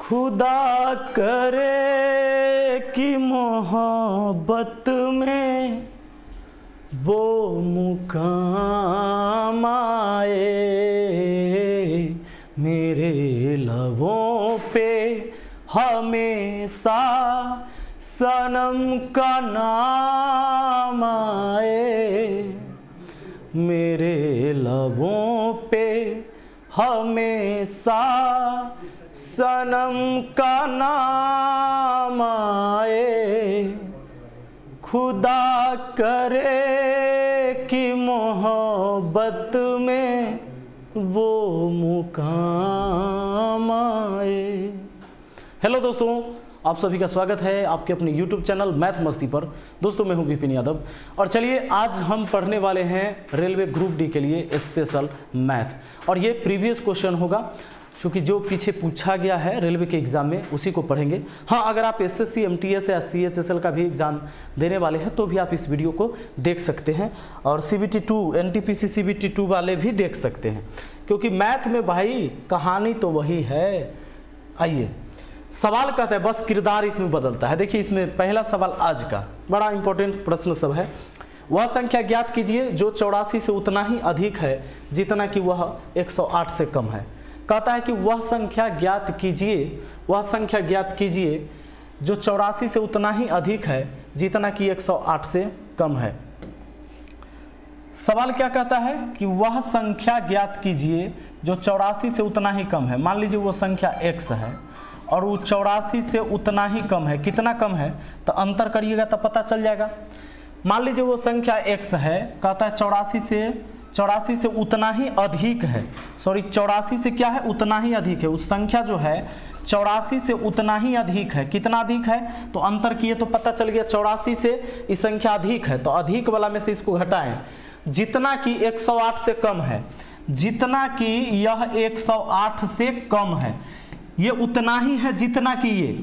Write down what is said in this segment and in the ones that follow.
खुदा करे कि मोहब्बत में वो मुकाम आए, मेरे लबों पे हमेशा सनम का नाम आए, मेरे लबों पे हमेशा सनम का नाम आए। खुदा करे कि मोहब्बत में वो मुकाम आए। हेलो दोस्तों, आप सभी का स्वागत है आपके अपने YouTube चैनल मैथ मस्ती पर। दोस्तों मैं हूं विपिन यादव और चलिए आज हम पढ़ने वाले हैं रेलवे ग्रुप डी के लिए स्पेशल मैथ। और ये प्रीवियस क्वेश्चन होगा क्योंकि जो पीछे पूछा गया है रेलवे के एग्ज़ाम में उसी को पढ़ेंगे। हाँ, अगर आप एसएससी एमटीएस या सीएचएसएल का भी एग्ज़ाम देने वाले हैं तो भी आप इस वीडियो को देख सकते हैं और CBT 2 NTPC CBT 2 वाले भी देख सकते हैं, क्योंकि मैथ में भाई कहानी तो वही है। आइए, सवाल कहता है बस किरदार इसमें बदलता है। देखिए इसमें पहला सवाल आज का बड़ा इंपॉर्टेंट प्रश्न सब है। वह संख्या ज्ञात कीजिए जो 84 से उतना ही अधिक है जितना कि वह 108 से कम है। कहता है कि वह संख्या ज्ञात कीजिए, वह संख्या ज्ञात कीजिए जो 84 से उतना ही अधिक है जितना कि 108 से कम है। सवाल क्या कहता है कि वह संख्या ज्ञात कीजिए जो 84 से उतना ही कम है। मान लीजिए वो संख्या x है और वो 84 से उतना ही कम है। कितना कम है तो अंतर करिएगा तो पता चल जाएगा। मान लीजिए वो संख्या x है, कहता है 84 से उतना ही अधिक है। सॉरी, 84 से क्या है, उतना ही अधिक है। उस संख्या जो है 84 से उतना ही अधिक है। कितना अधिक है तो अंतर किए तो पता चल गया 84 से इस संख्या अधिक है, तो अधिक वाला में से इसको घटाएं। जितना कि 108 से कम है, जितना कि यह 108 से कम है, ये उतना ही है जितना कि ये।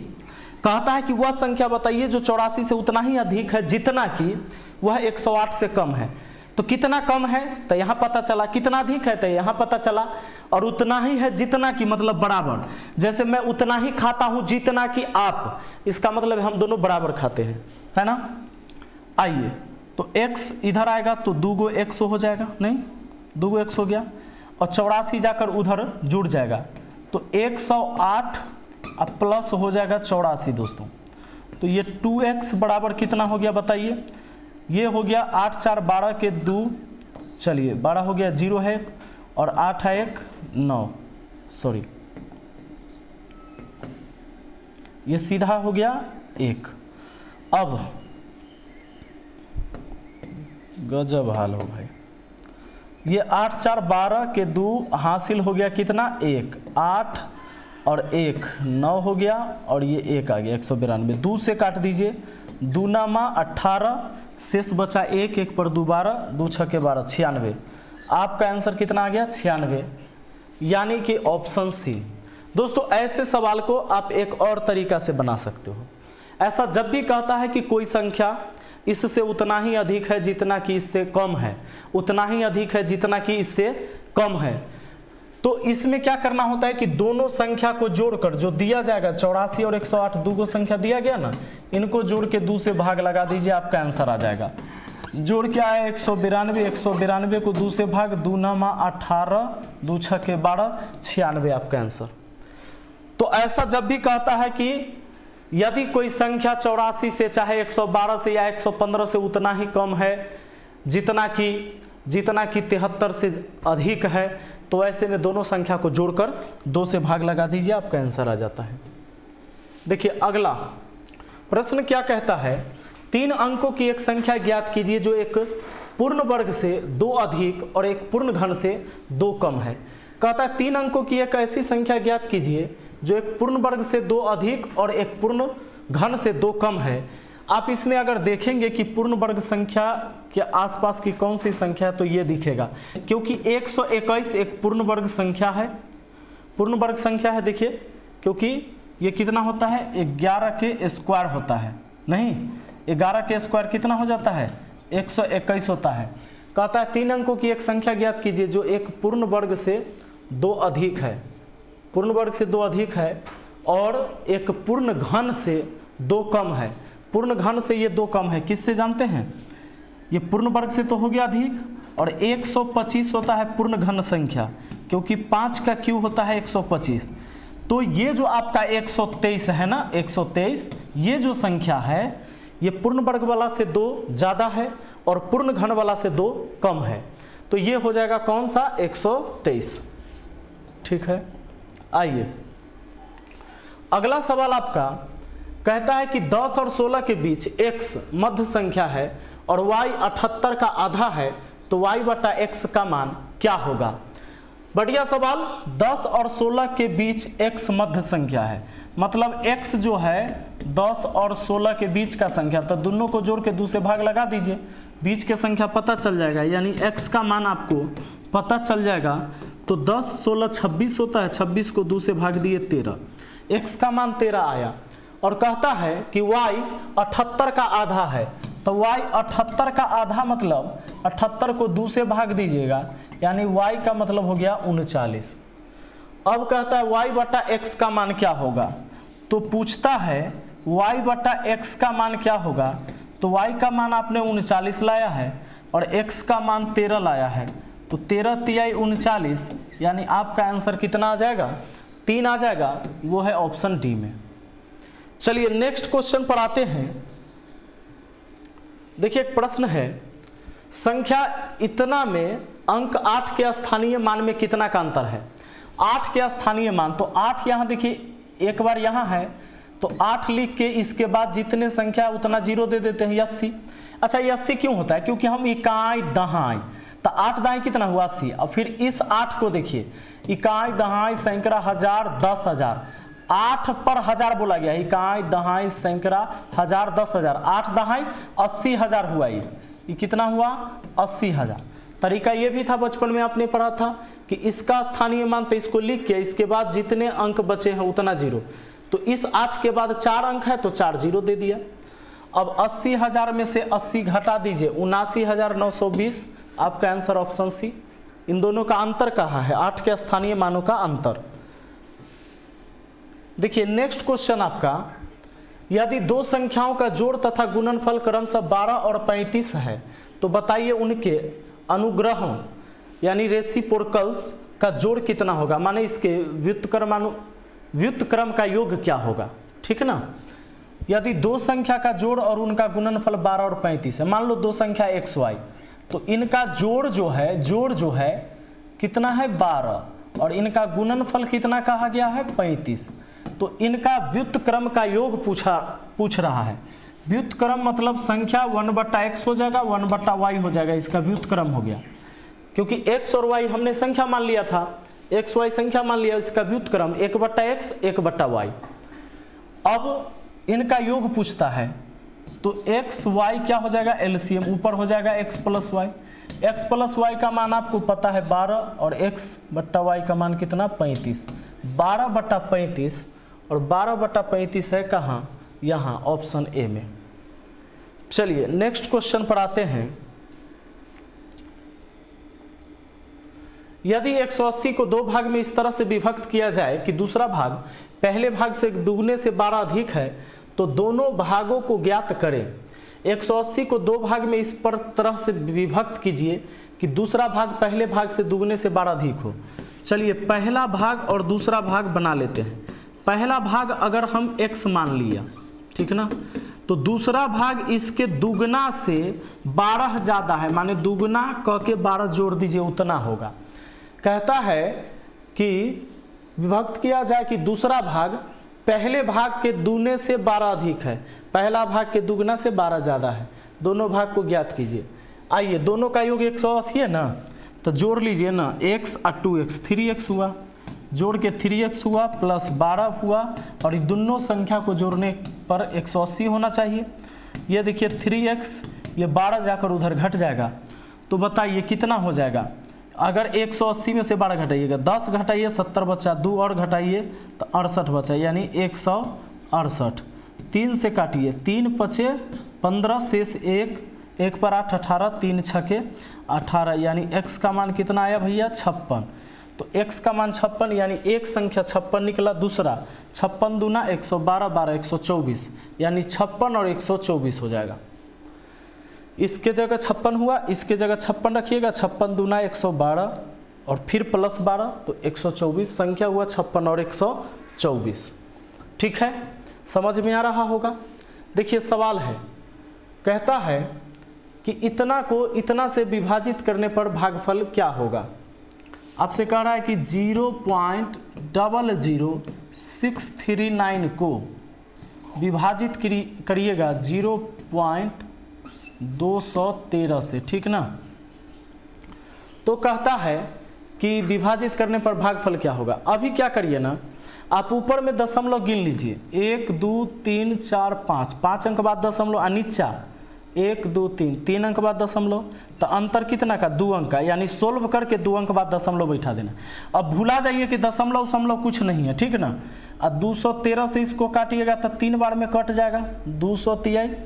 कहता है कि वह संख्या बताइए जो 84 से उतना ही अधिक है जितना कि वह 108 से कम है। तो कितना कम है तो यहाँ पता चला, कितना अधिक है तो यहाँ पता चला, और उतना ही है जितना कि मतलब बराबर। जैसे मैं उतना ही खाता हूँ जितना कि आप, इसका मतलब हम दोनों बराबर खाते हैं, है ना। आइए, तो x इधर आएगा तो 2 x हो जाएगा, नहीं 2 x हो गया, और 84 जाकर उधर जुड़ जाएगा तो 108 प्लस हो जाएगा 84 दोस्तों। तो ये 2x बराबर कितना हो गया बताइए। ये हो गया 8 4 12 के 2, चलिए 12 हो गया, 0 है और 8 है 1 9, सॉरी ये सीधा हो गया 1। अब गजब हाल हो भाई, ये 8 4 12 के 2 हासिल हो गया कितना 1, 8 और 1 9 हो गया, और ये 1 आ गया 192। 2 से काट दीजिए, 2 9 18, शेष बचा 1, 1 पर 2 12, 2 6 के 12 96। आपका आंसर कितना आ गया 96, यानी कि ऑप्शन सी। दोस्तों ऐसे सवाल को आप एक और तरीका से बना सकते हो। ऐसा जब भी कहता है कि कोई संख्या इससे उतना ही अधिक है जितना कि इससे कम है, उतना ही अधिक है जितना कि इससे कम है, तो इसमें क्या करना होता है कि दोनों संख्या को जोड़कर जो दिया जाएगा 84 और 108 दो को संख्या दिया गया ना, इनको जोड़ के 2 से भाग लगा दीजिए, आपका आंसर आ जाएगा। जोड़ क्या है 192, 192 को 2 से भाग, 2 9 18, 2 6 के 12 96 आपका आंसर। तो ऐसा जब भी कहता है कि यदि कोई संख्या 84 से चाहे 112 से या 115 से उतना ही कम है जितना कि 73 से अधिक है, तो ऐसे में दोनों संख्या को जोड़कर 2 से भाग लगा दीजिए, आपका आंसर आ जाता है। देखिए अगला प्रश्न क्या कहता है, 3 अंकों की एक संख्या ज्ञात कीजिए जो एक पूर्ण वर्ग से 2 अधिक और एक पूर्ण घन से 2 कम है। कहता है 3 अंकों की एक ऐसी संख्या ज्ञात कीजिए जो एक पूर्ण वर्ग से 2 अधिक और एक पूर्ण घन से 2 कम है। आप इसमें अगर देखेंगे कि पूर्ण वर्ग संख्या के आसपास की कौन सी संख्या है तो ये दिखेगा, क्योंकि 121 एक पूर्ण वर्ग संख्या है, पूर्ण वर्ग संख्या है। देखिए क्योंकि ये कितना होता है 11 के स्क्वायर होता है, नहीं 11 के स्क्वायर कितना हो जाता है 121 होता है। कहता है 3 अंकों की एक संख्या ज्ञात कीजिए जो एक पूर्ण वर्ग से 2 अधिक है, पूर्ण वर्ग से 2 अधिक है और एक पूर्ण घन से 2 कम है। पूर्ण घन से ये 2 कम है, किससे जानते हैं? ये पूर्ण वर्ग से तो हो गया अधिक, और 125 होता है पूर्ण घन संख्या, क्योंकि 5 का क्यूब होता है 125। तो ये जो आपका 123 है ना, 123 ये जो संख्या है ये पूर्ण वर्ग वाला से 2 ज़्यादा है और पूर्ण घन वाला से 2 कम है। तो ये हो जाएगा कौन सा? 123। ठीक है, आइए अगला सवाल आपका कहता है कि 10 और 16 के बीच x मध्य संख्या है और y 78 का आधा है, तो y बटा x का मान क्या होगा? बढ़िया सवाल। 10 और 16 के बीच x मध्य संख्या है, मतलब x जो है 10 और 16 के बीच का संख्या, तो दोनों को जोड़ के दूसरे भाग लगा दीजिए, बीच के संख्या पता चल जाएगा, यानी x का मान आपको पता चल जाएगा। तो 10 16 26 होता है, 26 को दूसरे भाग दिए 13, x का मान 13 आया। और कहता है कि y 78 का आधा है, तो y 78 का आधा मतलब 78 को दूसरे भाग दीजिएगा, यानी y का मतलब हो गया 39। अब कहता है y बटा x का मान क्या होगा? तो पूछता है y बटा x का मान क्या होगा? तो y का मान आपने 39 लाया है और x का मान 13 लाया है, तो 13 तिहाई 39, यानी आपका आंसर कितना आ जाएगा? 3 आ जाएगा, वो है ऑप्शन डी में। चलिए नेक्स्ट क्वेश्चन पर आते हैं। देखिए एक प्रश्न है, संख्या इतना में अंक 8 के स्थानीय मान में कितना का अंतर है? 8 के स्थानीय मान, तो 8 यहाँ देखिए एक बार यहाँ है, तो 8 लिख के इसके बाद जितने संख्या उतना 0 दे देते हैं, 80। अच्छा ये 80 क्यों होता है? क्योंकि हम इकाई दहाई, तो 8 दाई कितना हुआ? 80। और फिर इस 8 को देखिए, इकाई दहाई सैकड़ा हजार 10,000, 8 पर 1000 बोला गया, इकाई दहाई सैकड़ा हजार 10,000, 8 दहाई 80,000 हुआ। ये कितना हुआ? 80,000। तरीका ये भी था, बचपन में आपने पढ़ा था कि इसका स्थानीय मान, तो इसको लिख के इसके बाद जितने अंक बचे हैं उतना 0, तो इस 8 के बाद 4 अंक है तो 4 0 दे दिया। अब 80,000 में से 80 घटा दीजिए, 79,920, आपका आंसर ऑप्शन सी। इन दोनों का अंतर कहाँ है? 8 के स्थानीय मानों का अंतर। देखिए नेक्स्ट क्वेश्चन आपका, यदि 2 संख्याओं का जोड़ तथा गुणनफल क्रमशः 12 और 35 है, तो बताइए उनके अनुग्रहों यानी रेसिप्रोकल्स का जोड़ कितना होगा? माने इसके व्युत्क्रम का योग क्या होगा? ठीक ना। यदि 2 संख्या का जोड़ और उनका गुणनफल 12 और 35 है, मान लो 2 संख्या x y, तो इनका जोड़ जो है कितना है? 12, और इनका गुणनफल कितना कहा गया है? 35। तो इनका व्युत्क्रम का योग पूछ रहा है। व्युत्क्रम मतलब संख्या 1/x हो जाएगा, 1/y हो जाएगा, इसका व्युत्क्रम हो गया, क्योंकि x और y हमने संख्या मान लिया था, x y संख्या मान लिया, इसका व्युत्क्रम 1/x 1/y। अब इनका योग पूछता है, तो x y क्या हो जाएगा? एलसीएम ऊपर हो जाएगा x plus y। x plus y का मान आपको पता है 12 और x/y का मान कितना? 35। 12/35 और 12/35 है कहाँ? यहाँ ऑप्शन ए में। चलिए नेक्स्ट क्वेश्चन पर आते हैं। यदि 180 को 2 भाग में इस तरह से विभक्त किया जाए कि दूसरा भाग पहले भाग से दुगने से 12 अधिक है, तो दोनों भागों को ज्ञात करें। 180 को 2 भाग में इस पर तरह से विभक्त कीजिए कि दूसरा भाग पहले भाग से दुगने से 12 अधिक हो। चलिए पहला भाग और दूसरा भाग बना लेते हैं। पहला भाग अगर हम x मान लिया, ठीक ना, तो दूसरा भाग इसके दुगना से 12 ज़्यादा है, माने दुगना क के 12 जोड़ दीजिए उतना होगा। कहता है कि विभक्त किया जाए कि दूसरा भाग पहले भाग के दूने से 12 अधिक है, पहला भाग के दुगना से 12 ज़्यादा है, दोनों भाग को ज्ञात कीजिए। आइए दोनों का योग 180 है ना, तो जोड़ लीजिए ना, x और 2x 3x हुआ, जोड़ के 3x हुआ प्लस 12 हुआ, और दोनों संख्या को जोड़ने पर 180 होना चाहिए। ये देखिए 3x, ये 12 जाकर उधर घट जाएगा, तो बताइए कितना हो जाएगा? अगर 180 में से 12 घटाइएगा, 10 घटाइए 70 बचा, 2 और घटाइए तो 68 बचा, यानी 168। 3 से काटिए, 3 पचे 15 शेष 1, 1 पर 8 18, 3 छके 18, यानी x का मान कितना आया भैया? 56। तो तो x का मान 56 यानी एक संख्या 56 निकला। दूसरा 56 दूना 112, 12 124 यानी 56 और 124 हो जाएगा। इसके जगह 56 हुआ, इसके जगह 56 रखिएगा। 56 दूना 112 और फिर प्लस 12 तो 124, संख्या हुआ 56 और 124। ठीक है, समझ में आ रहा होगा। देखिए सवाल है, कहता है कि इतना को इतना से विभाजित करने पर भागफल क्या होगा। आपसे कह रहा है कि 0.00639 को विभाजित करिएगा 0.213 से, ठीक ना। तो कहता है कि विभाजित करने पर भागफल क्या होगा। अभी क्या करिए ना, आप ऊपर में दशमलव गिन लीजिए, 1 2 3 4 5, 5 अंक बाद दशमलव, और नीचा 1 2 3, 3 अंक बाद दशमलव, तो अंतर कितना का 2 अंक का, यानी सोल्व करके 2 अंक बाद दशमलव बैठा देना। अब भूला जाइए कि दशमलव समलव कुछ नहीं है, ठीक ना। और 213 से इसको काटिएगा तो 3 बार में कट जाएगा, 203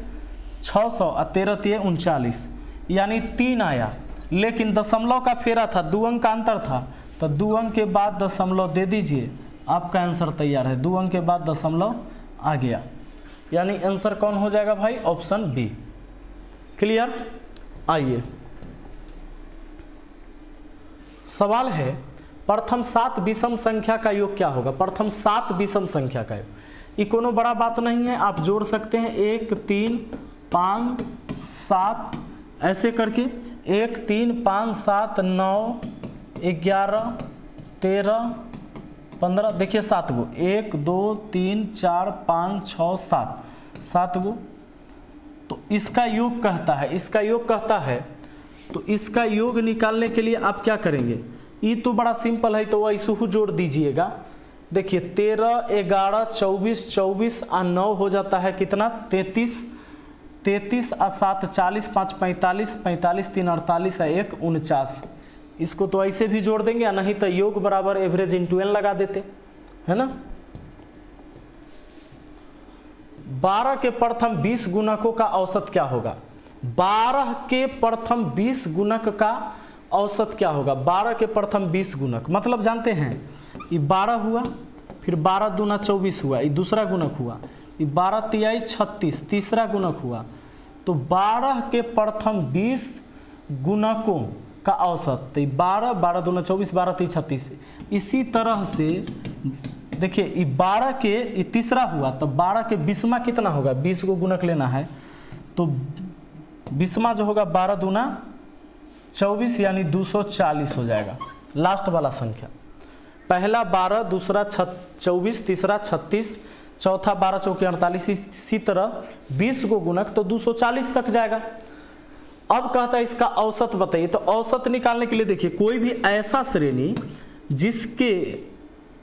600 और 13 39, यानी 3 आया। लेकिन दशमलव का फेरा था, 2 अंक का अंतर था, तो 2 अंक के बाद दशमलव दे दीजिए, आपका आंसर तैयार है। 2 अंक के बाद दशमलव आ गया, यानी आंसर कौन हो जाएगा भाई, ऑप्शन बी। क्लियर। आइए सवाल है, प्रथम 7 विषम संख्या का योग क्या होगा। प्रथम 7 विषम संख्या का योग, ये कोनो बड़ा बात नहीं है, आप जोड़ सकते हैं 1 3 5 7 ऐसे करके, 1 3 5 7 9 11 13 15, देखिए 7 गो, 1 2 3 4 5 6 7, 7 गो। तो इसका योग कहता है, इसका योग कहता है, तो इसका योग निकालने के लिए आप क्या करेंगे, ये तो बड़ा सिंपल है, तो ऐसे ही जोड़ दीजिएगा। देखिए 13 11 24 24 और 9 हो जाता है कितना, 33, 33 और 7 40, 5 45, 45 3 48 और 1 49। इसको तो ऐसे भी जोड़ देंगे, नहीं तो योग बराबर एवरेज इंटू n लगा देते, है ना। 12 के प्रथम 20 गुणकों का औसत क्या होगा। 12 के प्रथम 20 गुणक का औसत क्या होगा। 12 के प्रथम 20 गुणक मतलब जानते हैं, ये 12 हुआ, फिर 12 दूना 24 हुआ, ये दूसरा गुणक हुआ, ये 12 तिहाई 36 तीसरा गुणक हुआ। तो 12 के प्रथम 20 गुणकों का औसत, तो 12 12 दूना 24 12 तिहाई 36। इसी तरह से देखिए ये 12 के ये तीसरा हुआ, तो 12 के 20वां कितना होगा, 20 को गुणक लेना है, तो 20वां जो होगा 12 दूना 24 यानी 240 हो जाएगा लास्ट वाला संख्या। पहला 12, दूसरा 24, तीसरा 36, चौथा 12 चौके 48, इसी तरह 20 को गुणक तो 240 तक जाएगा। अब कहता है इसका औसत बताइए। तो औसत निकालने के लिए देखिए कोई भी ऐसा श्रेणी जिसके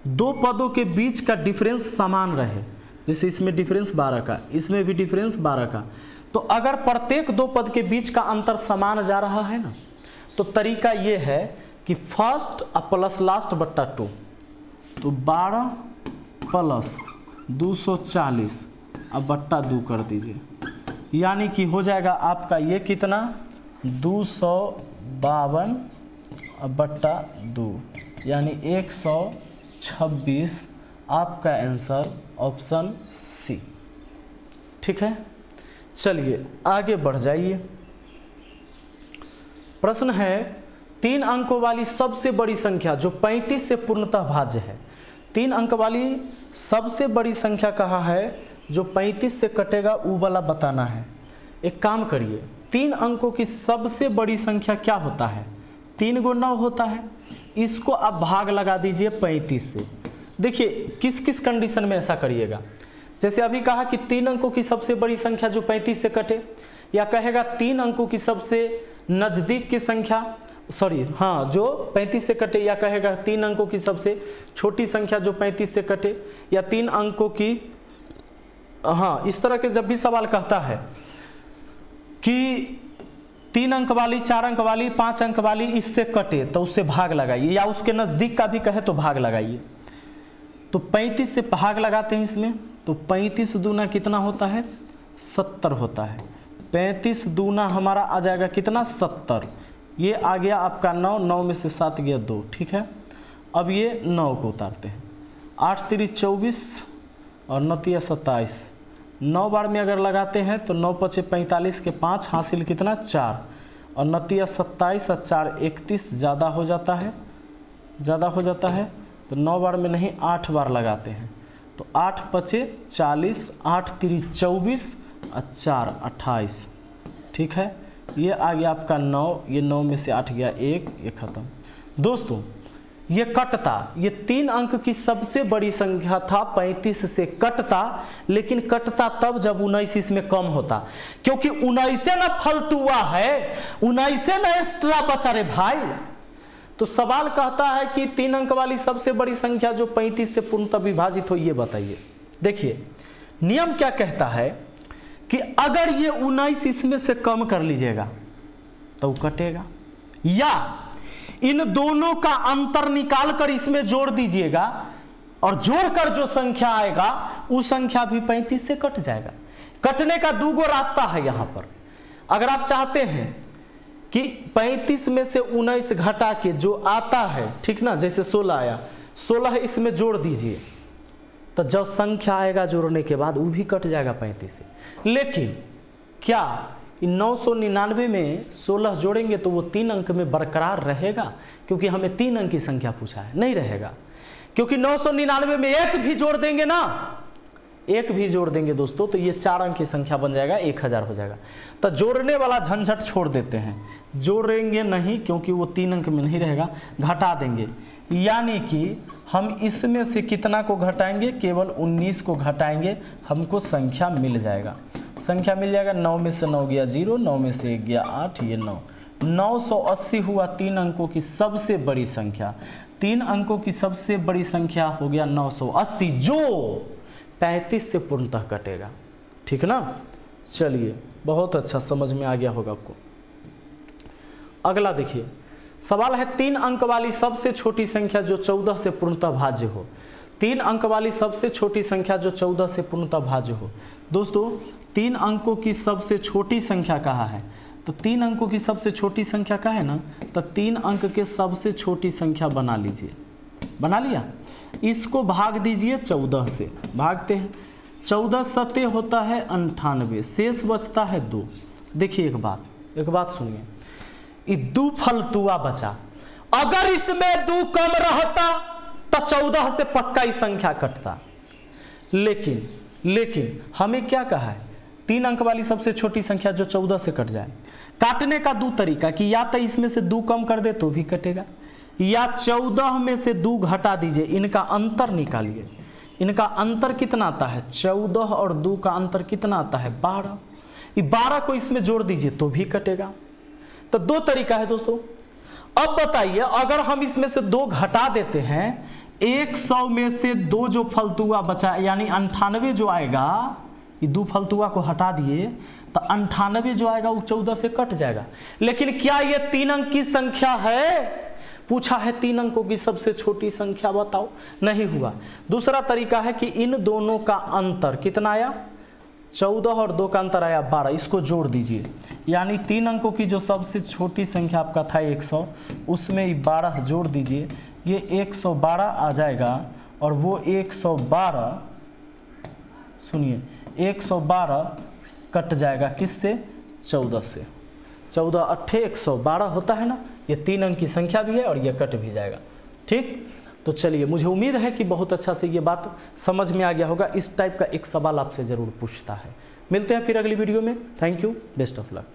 दो पदों के बीच का डिफरेंस समान रहे, जैसे इसमें डिफरेंस 12 का, इसमें भी डिफरेंस 12 का, तो अगर प्रत्येक दो पद के बीच का अंतर समान जा रहा है ना, तो तरीका ये है कि फर्स्ट प्लस लास्ट बट्टा 2, तो 12 प्लस 240 अब बट्टा 2 कर दीजिए, यानी कि हो जाएगा आपका ये कितना 252 अब बट्टा 2 यानी 126। आपका आंसर ऑप्शन सी। ठीक है, चलिए आगे बढ़ जाइए। प्रश्न है 3 अंकों वाली सबसे बड़ी संख्या जो 35 से पूर्णतः भाज्य है। 3 अंक वाली सबसे बड़ी संख्या कहाँ है, जो 35 से कटेगा वो वाला बताना है। एक काम करिए, 3 अंकों की सबसे बड़ी संख्या क्या होता है, 3 × 9 होता है। इसको आप भाग लगा दीजिए 35 से। देखिए किस किस कंडीशन में ऐसा करिएगा, जैसे अभी कहा कि 3 अंकों की सबसे बड़ी संख्या जो 35 से कटे, या कहेगा 3 अंकों की सबसे नज़दीक की संख्या जो 35 से कटे, या कहेगा 3 अंकों की सबसे छोटी संख्या जो 35 से कटे, या 3 अंकों की इस तरह के जब भी सवाल कहता है कि 3 अंक वाली, 4 अंक वाली, 5 अंक वाली इससे कटे तो उससे भाग लगाइए, या उसके नज़दीक का भी कहे तो भाग लगाइए। तो 35 से भाग लगाते हैं इसमें, तो 35 दूना कितना होता है 70 होता है। 35 दूना हमारा आ जाएगा कितना 70, ये आ गया आपका 9, 9 में से 7 गया 2। ठीक है, अब ये 9 को उतारते हैं, 8 तिरी 24 और 9 तिया 27, 9 बार में अगर लगाते हैं तो 9 पचे 45 के 5 हासिल कितना 4 और 9 तिया 27 और 4 31 ज़्यादा हो जाता है, तो 9 बार में नहीं 8 बार लगाते हैं तो 8 पचे 40, 8 तिरी 24 और 4 28, ठीक है। ये आ गया आपका 9, ये 9 में से 8 गया 1, ये खत्म। दोस्तों ये कटता, ये 3 अंक की सबसे बड़ी संख्या था, 35 से कटता, लेकिन कटता तब जब 19 इसमें कम होता, क्योंकि 19 ना फलतुआ है, 19 ना एक्स्ट्रा बचा रे भाई। तो सवाल कहता है कि 3 अंक वाली सबसे बड़ी संख्या जो 35 से पूर्णतः विभाजित हो, ये बताइए। देखिए नियम क्या कहता है कि अगर ये 19 इसमें से कम कर लीजिएगा तो कटेगा, या इन दोनों का अंतर निकाल कर इसमें जोड़ दीजिएगा और जोड़कर जो संख्या आएगा उस संख्या भी 35 से कट जाएगा। कटने का 2 रास्ता है यहां पर। अगर आप चाहते हैं कि 35 में से 19 घटा के जो आता है, ठीक ना, जैसे 16 आया, 16 इसमें जोड़ दीजिए तो जब संख्या आएगा जोड़ने के बाद वो भी कट जाएगा 35 से। लेकिन क्या 999 में 16 जोड़ेंगे तो वो 3 अंक में बरकरार रहेगा? क्योंकि हमें 3 अंक की संख्या पूछा है, नहीं रहेगा। क्योंकि 999 में 1 भी जोड़ देंगे ना, 1 भी जोड़ देंगे दोस्तों तो ये 4 अंक की संख्या बन जाएगा, 1000 हो जाएगा। तो जोड़ने वाला झंझट छोड़ देते हैं, जोड़ेंगे नहीं क्योंकि वो 3 अंक में नहीं रहेगा, घटा देंगे। यानी कि हम इसमें से कितना को घटाएंगे? केवल 19 को घटाएंगे, हमको संख्या मिल जाएगा। संख्या मिल जाएगा, 9 में से 9 गया 0, 9 में से 1 गया 8, ये 9, 980 हुआ 3 अंकों की सबसे बड़ी संख्या। 3 अंकों की सबसे बड़ी संख्या हो गया 980, जो 35 से पूर्णतः कटेगा, ठीक ना। चलिए बहुत अच्छा, समझ में आ गया होगा आपको। अगला देखिए सवाल है, 3 अंक वाली सबसे छोटी संख्या जो 14 से पूर्णतः भाज्य हो। 3 अंक वाली सबसे छोटी संख्या जो 14 से पूर्णतः भाज्य हो। दोस्तों 3 अंकों की सबसे छोटी संख्या कहाँ है? तो 3 अंकों की सबसे छोटी संख्या क्या है ना, तो 3 अंक के सबसे छोटी संख्या बना लीजिए। बना लिया, इसको भाग दीजिए 14 से, भागते हैं 14 सते होता है 98, शेष बचता है 2। देखिए एक बात सुनिए, ये 2 फलतुआ बचा, अगर इसमें 2 कम रहता तो 14 से पक्का ही संख्या कटता। लेकिन हमें क्या कहा है? 3 अंक वाली सबसे छोटी संख्या जो 14 से कट जाए। काटने का 2 तरीका, कि या तो इसमें से 2 कम कर दे तो भी कटेगा, या 14 में से 2 घटा दीजिए, इनका अंतर निकालिए। इनका अंतर कितना आता है? 14 और 2 का अंतर कितना आता है? 12। ये 12 को इसमें जोड़ दीजिए तो भी कटेगा। तो 2 तरीका है दोस्तों। अब बताइए, अगर हम इसमें से 2 घटा देते हैं, 100 में से 2 जो फलतुआ बचा, यानी 98 जो आएगा, ये 2 फलतुआ को हटा दिए तो 98 जो आएगा वो 14 से कट जाएगा। लेकिन क्या ये 3 अंक की संख्या है? पूछा है 3 अंकों की सबसे छोटी संख्या बताओ, नहीं हुआ। दूसरा तरीका है कि इन दोनों का अंतर कितना आया? 14 और 2 का अंतर आया 12, इसको जोड़ दीजिए। यानी 3 अंकों की जो सबसे छोटी संख्या आपका था 100, उसमें 12 जोड़ दीजिए, ये 112 आ जाएगा। और वो 112, सुनिए, 112 कट जाएगा किससे? 14 से। 14 अट्ठे 112 होता है ना, ये 3 अंक की संख्या भी है और ये कट भी जाएगा, ठीक। तो चलिए, मुझे उम्मीद है कि बहुत अच्छा से ये बात समझ में आ गया होगा। इस टाइप का एक सवाल आपसे ज़रूर पूछता है। मिलते हैं फिर अगली वीडियो में। Thank you, best of luck.